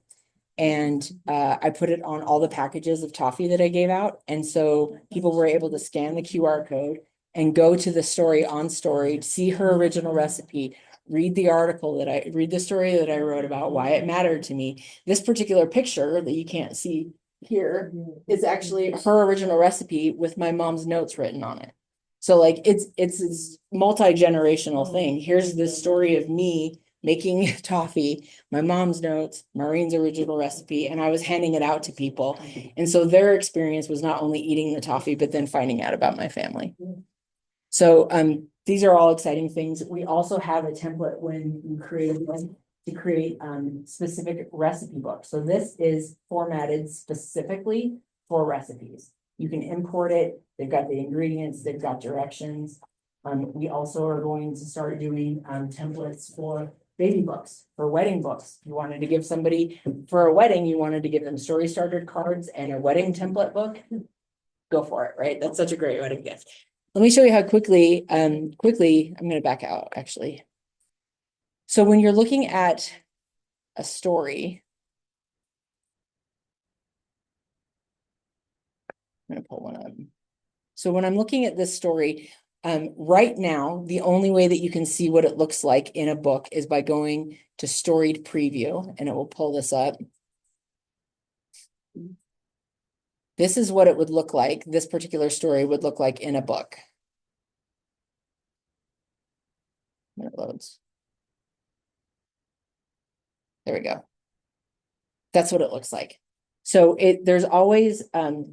[SPEAKER 1] and I put it on all the packages of toffee that I gave out. And so people were able to scan the QR code and go to the story on Storied, see her original recipe, read the story that I wrote about why it mattered to me. This particular picture that you can't see here is actually her original recipe with my mom's notes written on it. So like it's this multi-generational thing. Here's the story of me making toffee, my mom's notes, Maureen's original recipe, and I was handing it out to people. And so their experience was not only eating the toffee, but then finding out about my family. So these are all exciting things. We also have a template when you create one to create specific recipe books. So this is formatted specifically for recipes. You can import it. They've got the ingredients, they've got directions. We also are going to start doing templates for baby books, for wedding books. You wanted to give somebody for a wedding, you wanted to give them story starter cards and a wedding template book. Go for it, right? That's such a great wedding gift. Let me show you how quickly, I'm gonna back out actually. So when you're looking at a story, I'm gonna pull one up. So when I'm looking at this story, right now, the only way that you can see what it looks like in a book is by going to Storied Preview, and it will pull this up. This is what it would look like. This particular story would look like in a book. When it loads. There we go. That's what it looks like. So there's always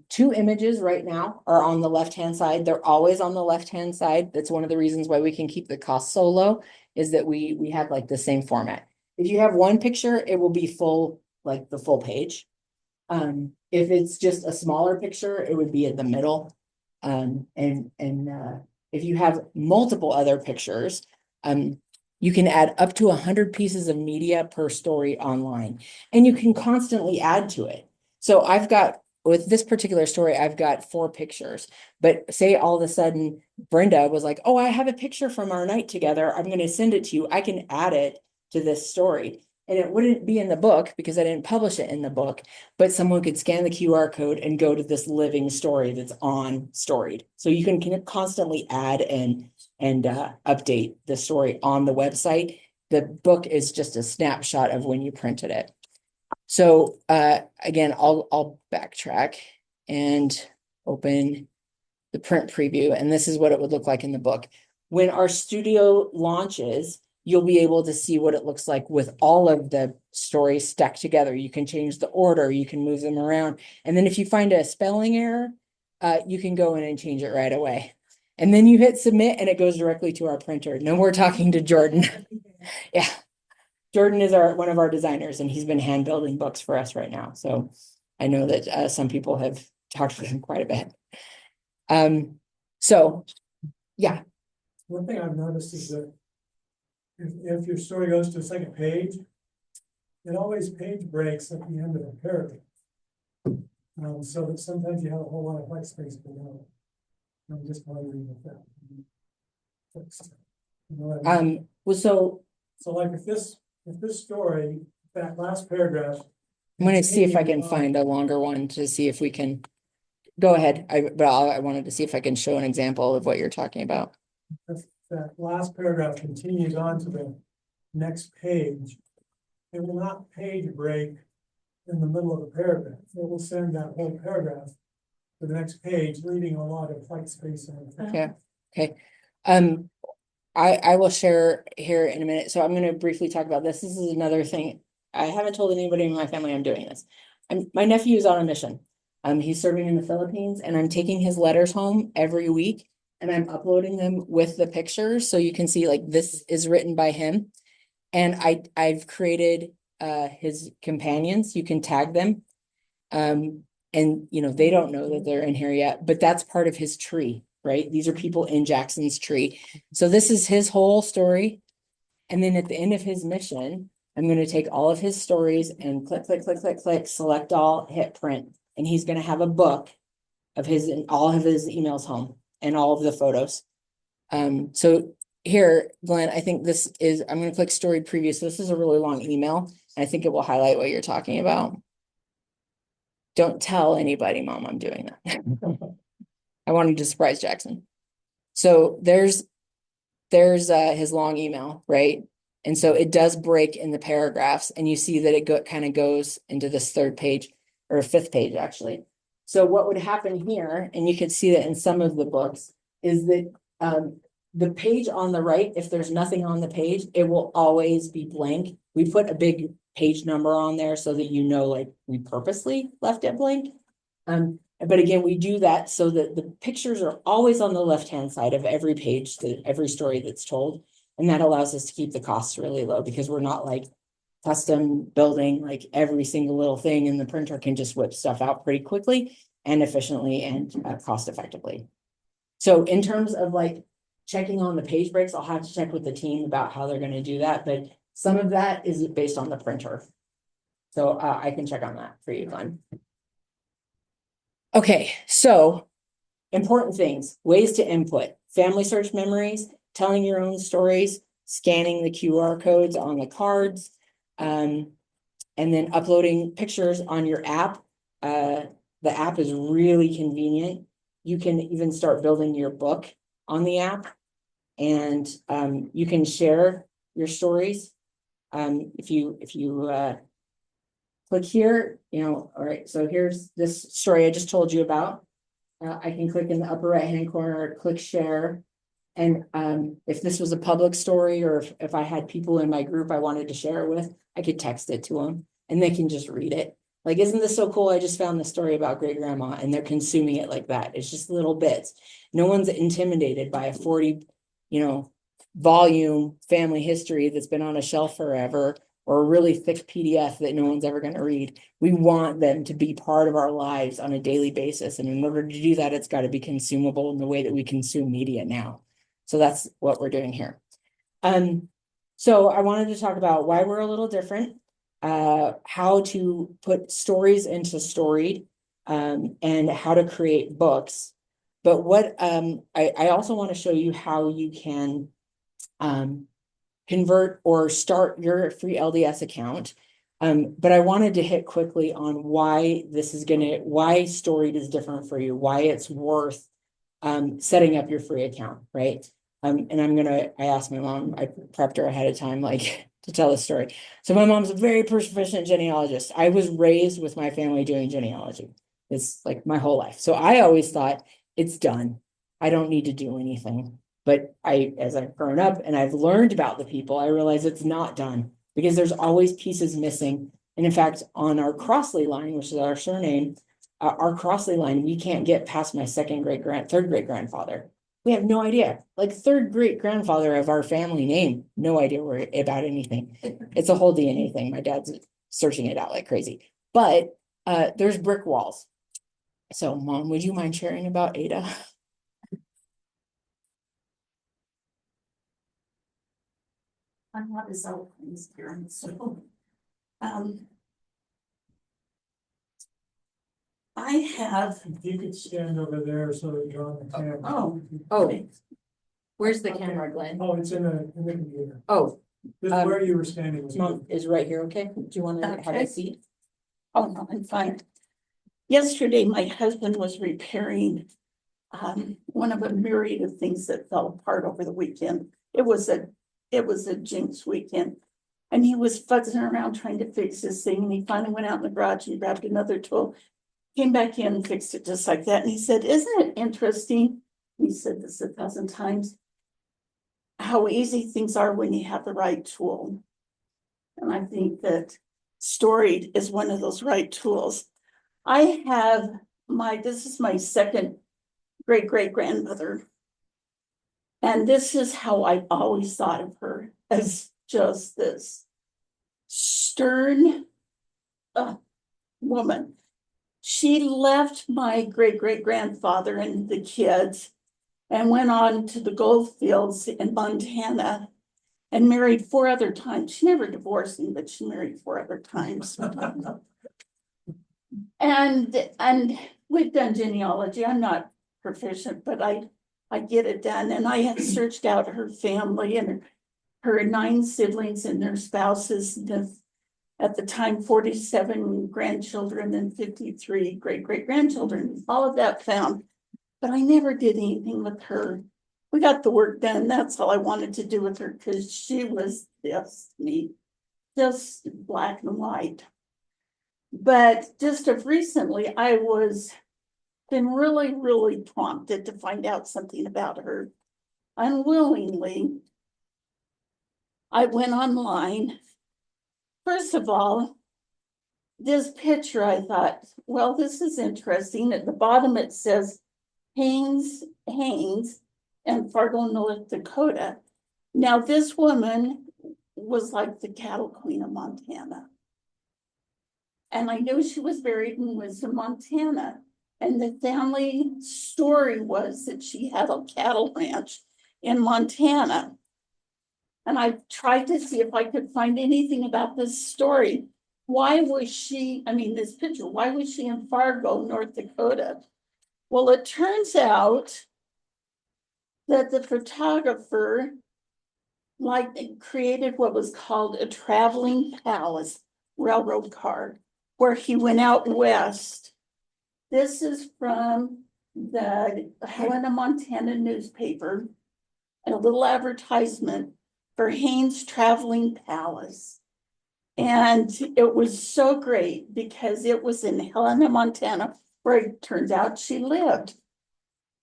[SPEAKER 1] two images right now are on the left-hand side. They're always on the left-hand side. That's one of the reasons why we can keep the cost so low, is that we have like the same format. If you have one picture, it will be full, like the full page. If it's just a smaller picture, it would be in the middle. If you have multiple other pictures, you can add up to 100 pieces of media per story online, and you can constantly add to it. So I've got, with this particular story, I've got 4 pictures, but say all of a sudden Brenda was like, oh, I have a picture from our night together. I'm going to send it to you. I can add it to this story, and it wouldn't be in the book because I didn't publish it in the book, but someone could scan the QR code and go to this living story that's on Storied. So you can constantly add and update the story on the website. The book is just a snapshot of when you printed it. So again, I'll backtrack and open the print preview, and this is what it would look like in the book. When our studio launches, you'll be able to see what it looks like with all of the stories stacked together. You can change the order, you can move them around. And then if you find a spelling error, you can go in and change it right away. And then you hit submit and it goes directly to our printer. No more talking to Jordan. Yeah. Jordan is one of our designers, and he's been hand building books for us right now. So I know that some people have talked with him quite a bit. So yeah.
[SPEAKER 2] One thing I've noticed is that if your story goes to a second page, it always page breaks at the end of a paragraph. So that sometimes you have a whole lot of white space below. I'm just wondering if that. You know what I mean?
[SPEAKER 1] Well, so
[SPEAKER 2] like if this story, that last paragraph.
[SPEAKER 1] I'm going to see if I can find a longer one to see if we can go ahead. I wanted to see if I can show an example of what you're talking about.
[SPEAKER 2] That last paragraph continues on to the next page. It will not page break in the middle of the paragraph. It will send that whole paragraph to the next page, leaving a lot of white space in it.
[SPEAKER 1] Yeah. Okay. I will share here in a minute. So I'm going to briefly talk about this. This is another thing. I haven't told anybody in my family I'm doing this. My nephew is on a mission. He's serving in the Philippines, and I'm taking his letters home every week, and I'm uploading them with the pictures. So you can see like this is written by him. And I've created his companions. You can tag them. And you know, they don't know that they're in here yet, but that's part of his tree, right? These are people in Jackson's tree. So this is his whole story. And then at the end of his mission, I'm going to take all of his stories and click, select all, hit print. And he's going to have a book of his and all of his emails home and all of the photos. So here, Glenn, I think this is, I'm going to click Storied Preview. So this is a really long email. And I think it will highlight what you're talking about. Don't tell anybody, Mom, I'm doing that. I wanted to surprise Jackson. So there's his long email, right? And so it does break in the paragraphs, and you see that it kind of goes into this 3rd page or 5th page, actually. So what would happen here, and you can see that in some of the books, is that the page on the right, if there's nothing on the page, it will always be blank. We put a big page number on there so that you know, like, we purposely left it blank. But again, we do that so that the pictures are always on the left-hand side of every page, every story that's told. And that allows us to keep the costs really low because we're not like custom building like every single little thing, and the printer can just whip stuff out pretty quickly and efficiently and cost effectively. So in terms of like checking on the page breaks, I'll have to check with the team about how they're going to do that, but some of that is based on the printer. So I can check on that for you, Glenn. Okay, so important things, ways to input, family search memories, telling your own stories, scanning the QR codes on the cards, and then uploading pictures on your app. The app is really convenient. You can even start building your book on the app, and you can share your stories. If you click here, all right, so here's this story I just told you about. I can click in the upper right-hand corner, click share. And if this was a public story, or if I had people in my group I wanted to share it with, I could text it to them and they can just read it. Like, isn't this so cool? I just found the story about great grandma and they're consuming it like that. It's just little bits. No one's intimidated by a 40, volume family history that's been on a shelf forever, or a really thick PDF that no one's ever going to read. We want them to be part of our lives on a daily basis. And in order to do that, it's got to be consumable in the way that we consume media now. So that's what we're doing here. So I wanted to talk about why we're a little different, how to put stories into Storied, and how to create books. But what I also want to show you how you can convert or start your free LDS account. But I wanted to hit quickly on why why Storied is different for you, why it's worth setting up your free account, right? And I asked my mom, I prepped her ahead of time, like to tell the story. So my mom's a very proficient genealogist. I was raised with my family doing genealogy. It's like my whole life. So I always thought it's done. I don't need to do anything. But as I've grown up and I've learned about the people, I realize it's not done because there's always pieces missing. And in fact, on our Crossley line, which is our surname, our Crossley line, we can't get past my third great grandfather. We have no idea. Like third great grandfather of our family name, no idea about anything. It's a whole DNA thing. My dad's searching it out like crazy. But there's brick walls. So, Mom, would you mind sharing about Ada?
[SPEAKER 5] I'm not as eloquent as Carron, so. I have,
[SPEAKER 2] If you could stand over there so that you're on the camera.
[SPEAKER 1] Oh, where's the camera, Glenn?
[SPEAKER 2] Oh, it's in the computer.
[SPEAKER 1] Oh,
[SPEAKER 2] This is where you were standing was.
[SPEAKER 1] Mom is right here. Okay. Do you want to have
[SPEAKER 5] Okay.
[SPEAKER 1] a seat?
[SPEAKER 5] oh no, I'm fine. Yesterday, my husband was repairing one of a myriad of things that fell apart over the weekend. It was a jinx weekend. And he was futzing around trying to fix this thing, and he finally went out in the garage and grabbed another tool, came back in and fixed it just like that. And he said, "Isn't it interesting?" He said this 1,000 times, how easy things are when you have the right tool. And I think that Storied is one of those right tools. I have this is my second great grandmother. And this is how I've always thought of her, as just this stern woman. She left my great grandfather and the kids and went on to the gold fields in Montana and married 4 other times. She never divorced me, but she married 4 other times. And we've done genealogy. I'm not proficient, but I get it done. And I had searched out her family and her 9 siblings and their spouses. At the time, 47 grandchildren and 53 great grandchildren. All of that found, but I never did anything with her. We got the work done. That's all I wanted to do with her because she was just neat, just black and white. But just of recently, I was been really prompted to find out something about her. Unwillingly, I went online. First of all, this picture, I thought, well, this is interesting. At the bottom, it says Haynes and Fargo, North Dakota. Now, this woman was like the cattle queen of Montana. And I knew she was buried in Wisdom, Montana. And the family story was that she had a cattle ranch in Montana. And I tried to see if I could find anything about this story. Why was she, I mean, this picture, why was she in Fargo, North Dakota? Well, it turns out that the photographer created what was called a traveling palace railroad car, where he went out west. This is from the Helena, Montana newspaper, and a little advertisement for Haynes Traveling Palace. And it was so great because it was in Helena, Montana, where it turns out she lived.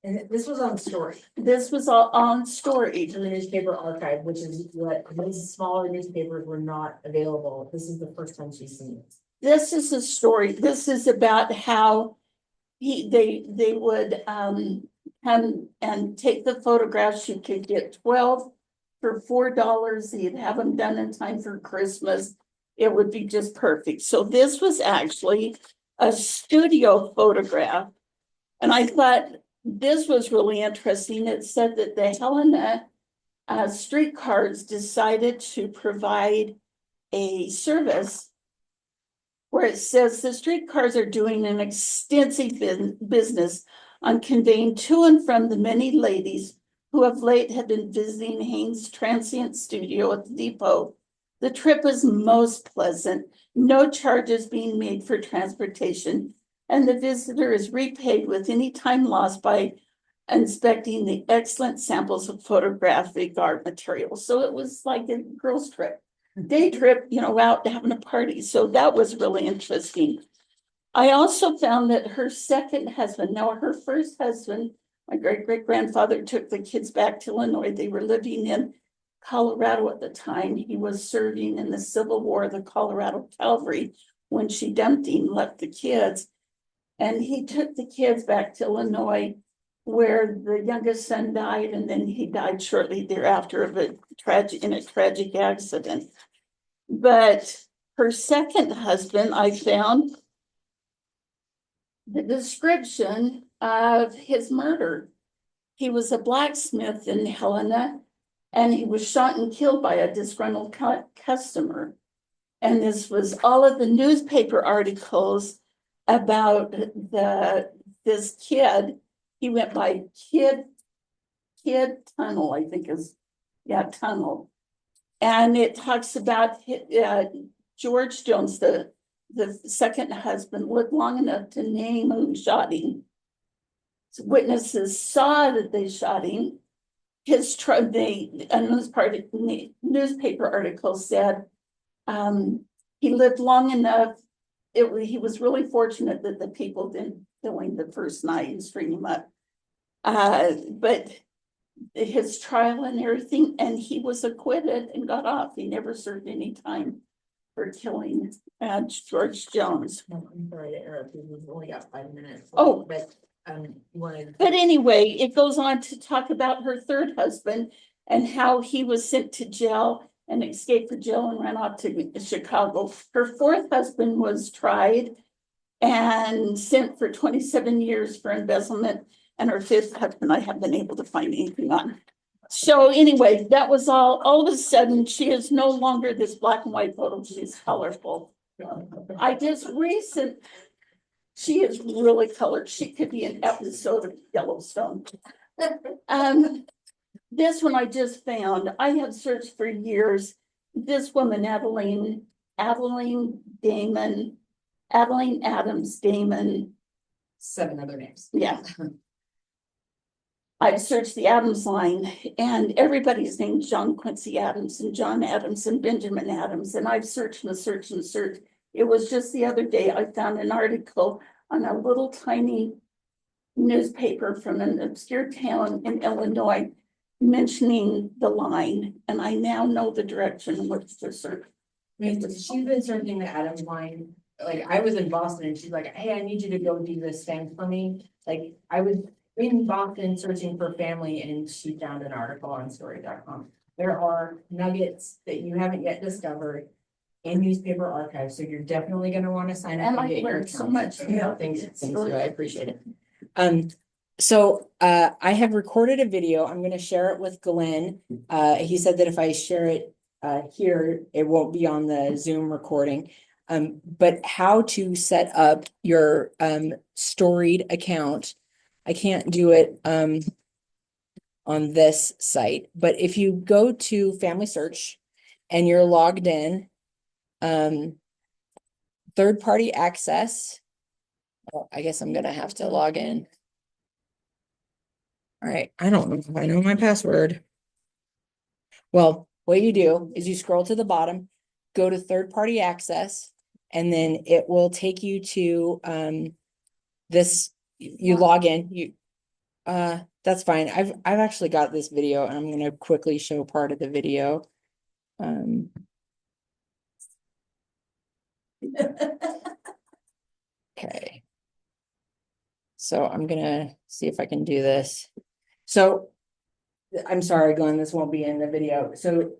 [SPEAKER 1] And this was on Story,
[SPEAKER 5] This was all on Storied.
[SPEAKER 1] in the newspaper archive, which is what, those smaller newspapers were not available. This is the first time she's seen it.
[SPEAKER 5] This is a story. This is about how they would come and take the photographs. You could get 12 for $4. You'd have them done in time for Christmas. It would be just perfect. So this was actually a studio photograph. And I thought this was really interesting. It said that the Helena streetcars decided to provide a service where it says the streetcars are doing an extensive business on conveying to and from the many ladies who of late have been visiting Haynes Transient Studio at the depot. The trip is most pleasant, no charges being made for transportation, and the visitor is repaid with any time lost by inspecting the excellent samples of photographic art material. So it was like a girls' trip. Day trip, out having a party. So that was really interesting. I also found that her second husband, now her first husband, my great-great-grandfather took the kids back to Illinois. They were living in Colorado at the time. He was serving in the Civil War, the Colorado Cavalry, when she dumped him, left the kids. And he took the kids back to Illinois, where the youngest son died, and then he died shortly thereafter in a tragic accident. But her second husband, I found the description of his murder. He was a blacksmith in Helena, and he was shot and killed by a disgruntled customer. And this was all of the newspaper articles about this kid. He went by Kid Tunnel, I think Tunnel. And it talks about George Jones, the second husband, lived long enough to name who shot him. So witnesses saw that they shot him. Newspaper article said he lived long enough. He was really fortunate that the people didn't kill him the first night and string him up. But his trial and everything, and he was acquitted and got off. He never served any time for killing George Jones.
[SPEAKER 1] No, I'm sorry to interrupt you. We've only got 5 minutes.
[SPEAKER 5] Oh.
[SPEAKER 1] But you wanted.
[SPEAKER 5] But anyway, it goes on to talk about her third husband and how he was sent to jail and escaped from jail and ran off to Chicago. Her fourth husband was tried and sent for 27 years for embezzlement. And her fifth husband, I haven't been able to find anything on. So anyway, that was all of a sudden, she is no longer this black and white photo. She's colorful. She is really colored. She could be an episode of Yellowstone. This one I just found. I have searched for years. This woman, Adeline Adams Damon.
[SPEAKER 1] 7 other names.
[SPEAKER 5] Yeah. I've searched the Adams line, and everybody's named John Quincy Adams and John Adams and Benjamin Adams. And I've searched and searched and searched. It was just the other day I found an article on a little tiny newspaper from an obscure town in Illinois mentioning the line. And I now know the direction in which to search.
[SPEAKER 1] I mean, she's been searching the Adams line like, I was in Boston and she's like, hey, I need you to go do this thing for me. Like, I was in Boston searching for family and she found an article on Storied.com. There are nuggets that you haven't yet discovered in newspaper archives, so you're definitely gonna wanna sign up
[SPEAKER 5] And
[SPEAKER 1] and
[SPEAKER 5] I
[SPEAKER 1] get your
[SPEAKER 5] learned so
[SPEAKER 1] account.
[SPEAKER 5] much.
[SPEAKER 1] Yeah, thanks, I appreciate it. So, I have recorded a video. I'm gonna share it with Glenn. He said that if I share it, here, it won't be on the Zoom recording. But how to set up your, Storied account. I can't do it, on this site, but if you go to Family Search and you're logged in, third-party access. Oh, I guess I'm gonna have to log in. All right, I don't know if I know my password. Well, what you do is you scroll to the bottom, go to third-party access, and then it will take you to this, you log in, that's fine. I've actually got this video and I'm gonna quickly show part of the video. Okay. So I'm gonna see if I can do this. So I'm sorry, Glenn, this won't be in the video. So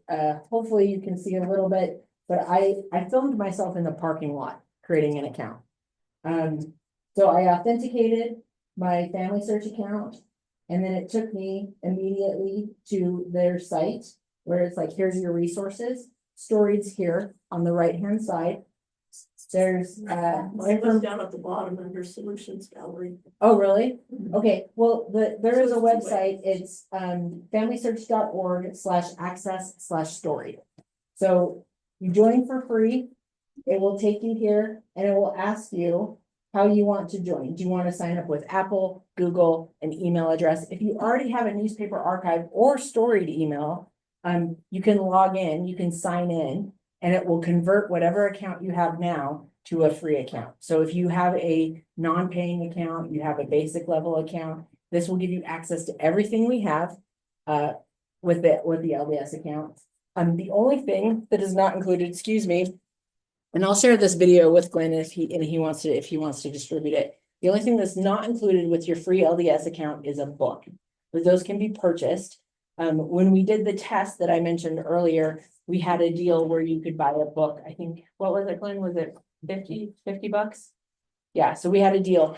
[SPEAKER 1] hopefully you can see a little bit, but I filmed myself in the parking lot creating an account. So I authenticated my Family Search account, and then it took me immediately to their site where it's like, here's your resources. Storied's here on the right-hand side. There's
[SPEAKER 4] Mine was down at the bottom under Solutions Gallery.
[SPEAKER 1] oh, really? Okay, well, there is a website, it's familysearch.org/access/storied. So you join for free, it will take you here and it will ask you how you want to join. Do you want to sign up with Apple, Google, an email address? If you already have a newspaper archive or Storied email, you can log in, you can sign in, and it will convert whatever account you have now to a free account. So if you have a non-paying account, you have a basic level account, this will give you access to everything we have with the LDS account. The only thing that is not included, excuse me, and I'll share this video with Glenn if he wants to distribute it. The only thing that's not included with your free LDS account is a book, but those can be purchased. When we did the test that I mentioned earlier, we had a deal where you could buy a book. I think, what was it, Glenn? Was it 50 bucks? Yeah, so we had a deal.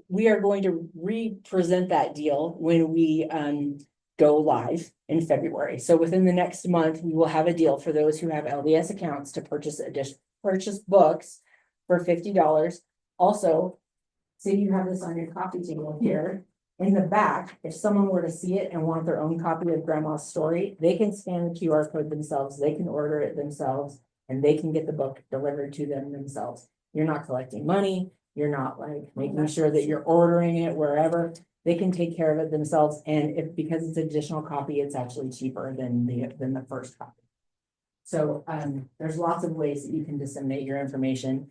[SPEAKER 1] We are going to re-present that deal when we go live in February. So within the next month, we will have a deal for those who have LDS accounts to purchase books for $50. Also, say you have this on your coffee table here. In the back, if someone were to see it and want their own copy of Grandma's Story, they can scan the QR code themselves, they can order it themselves, and they can get the book delivered to them themselves. You're not collecting money, you're not like making sure that you're ordering it wherever. They can take care of it themselves, and because it's an additional copy, it's actually cheaper than the first copy. So there's lots of ways that you can disseminate your information.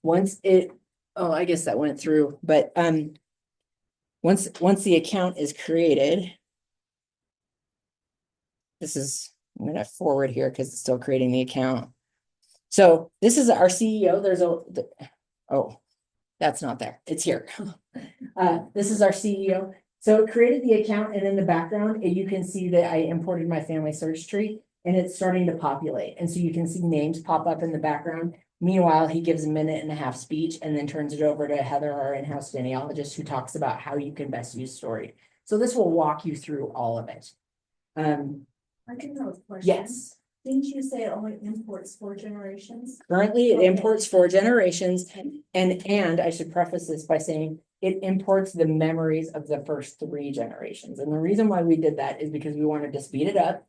[SPEAKER 1] Once it, oh, I guess that went through, but once the account is created, I'm gonna forward here because it's still creating the account. So this is our CEO. Oh, that's not there. It's here. This is our CEO. So it created the account, and in the background, you can see that I imported my family search tree, and it's starting to populate. And so you can see names pop up in the background. Meanwhile, he gives a 1.5-minute speech and then turns it over to Heather, our in-house genealogist, who talks about how you can best use Storied. So this will walk you through all of it.
[SPEAKER 6] I can have a question.
[SPEAKER 1] Yes.
[SPEAKER 6] Didn't you say it only imports 4 generations?
[SPEAKER 1] Currently, it
[SPEAKER 6] Okay.
[SPEAKER 1] imports 4 generations, and I should preface this by saying it imports the memories of the first 3 generations. And the reason why we did that is because we wanted to speed it up,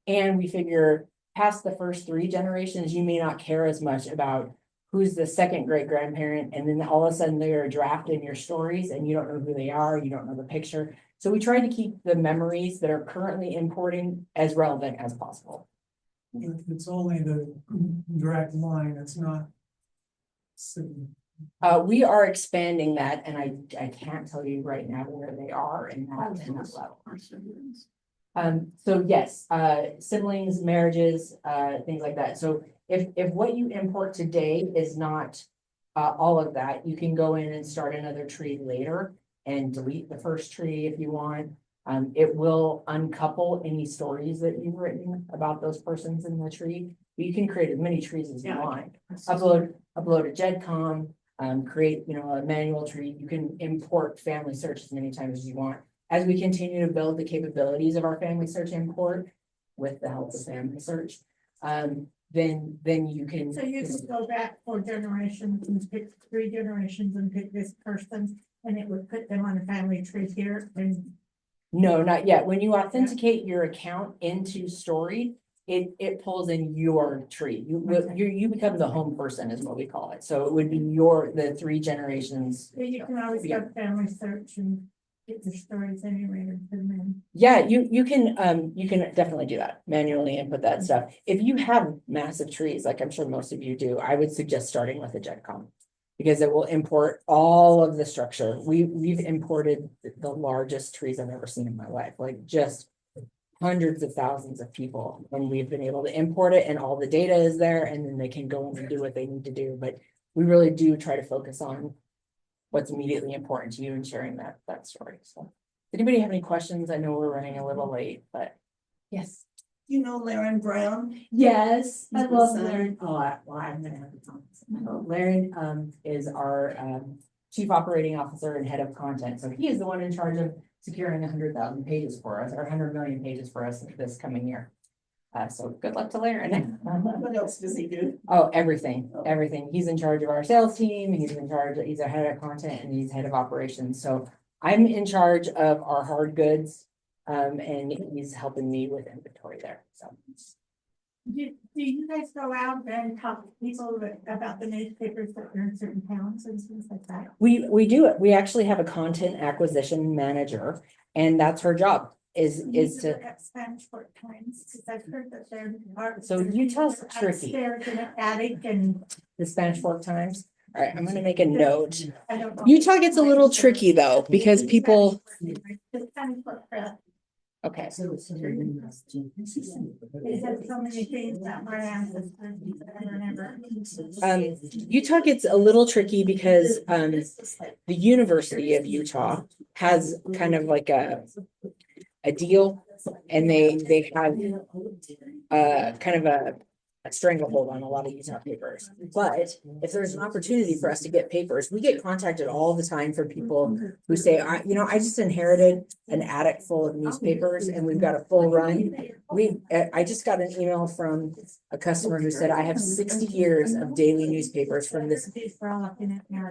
[SPEAKER 1] and we figure past the first 3 generations, you may not care as much about who's the second great grandparent, and then all of a sudden they're a draft in your stories, and you don't know who they are, you don't know the picture. So we try to keep the memories that are currently importing as relevant as possible.
[SPEAKER 2] It's only the direct line, it's not.
[SPEAKER 1] We are expanding that, and I can't tell you right now where they are in that level. So yes, siblings, marriages, things like that. So if what you import today is not all of that, you can go in and start another tree later and delete the first tree if you want. It will uncouple any stories that you've written about those persons in the tree. You can create as many trees as you
[SPEAKER 4] Yeah.
[SPEAKER 1] want. Upload a GEDCOM, create, a manual tree. You can import family search as many times as you want. As we continue to build the capabilities of our family search import with the help of family search, then you can.
[SPEAKER 3] So you could go back 4 generations and pick 3 generations and pick this person, and it would put them on a family tree here and.
[SPEAKER 1] No, not yet. When you authenticate your account into Storied, it pulls in your tree. You become the home person is what we call it. So it would be the 3 generations.
[SPEAKER 3] You can always go family search and get the stories anyway and put them in.
[SPEAKER 1] Yeah, you can definitely do that manually and put that stuff. If you have massive trees, like I'm sure most of you do, I would suggest starting with a GEDCOM. Because it will import all of the structure. We've imported the largest trees I've ever seen in my life, like just hundreds of thousands of people. And we've been able to import it and all the data is there and then they can go in and do what they need to do. But we really do try to focus on what's immediately important to you and sharing that story. So, anybody have any questions? I know we're running a little late, but yes.
[SPEAKER 5] You know Laren Brown?
[SPEAKER 1] Yes, I
[SPEAKER 5] He's
[SPEAKER 1] love
[SPEAKER 5] my son.
[SPEAKER 1] Laren. I'm gonna have to talk. Laren, is our, chief operating officer and head of content. So he is the one in charge of securing 100,000 pages for us, or 100 million pages for us this coming year. So good luck to Laren.
[SPEAKER 5] What else does he do?
[SPEAKER 1] Oh, everything. He's in charge of our sales team. He's our head of content and he's head of operations. So I'm in charge of our hard goods. And he's helping me with inventory there, so.
[SPEAKER 3] Do you guys go out and talk to people about the newspapers that are in certain towns and things like that?
[SPEAKER 1] We do it. We actually have a content acquisition manager and that's her job is to.
[SPEAKER 3] At Spanish Fork Times, because I've heard that there are.
[SPEAKER 1] So Utah's tricky.
[SPEAKER 3] Upstairs in an attic and.
[SPEAKER 1] The Spanish Fork Times. All right, I'm gonna make a note.
[SPEAKER 3] I don't know.
[SPEAKER 1] Utah gets a little tricky though, because people,
[SPEAKER 3] The Spanish Fork Press,
[SPEAKER 1] okay.
[SPEAKER 3] it has so many things that my ancestors never.
[SPEAKER 1] Utah gets a little tricky because, the University of Utah has kind of like a deal and they have kind of a stranglehold on a lot of Utah papers. But if there's an opportunity for us to get papers, we get contacted all the time for people who say, I just inherited an attic full of newspapers and we've got a full run. I just got an email from a customer who said, I have 60 years of daily newspapers from this.
[SPEAKER 3] We're all looking at now.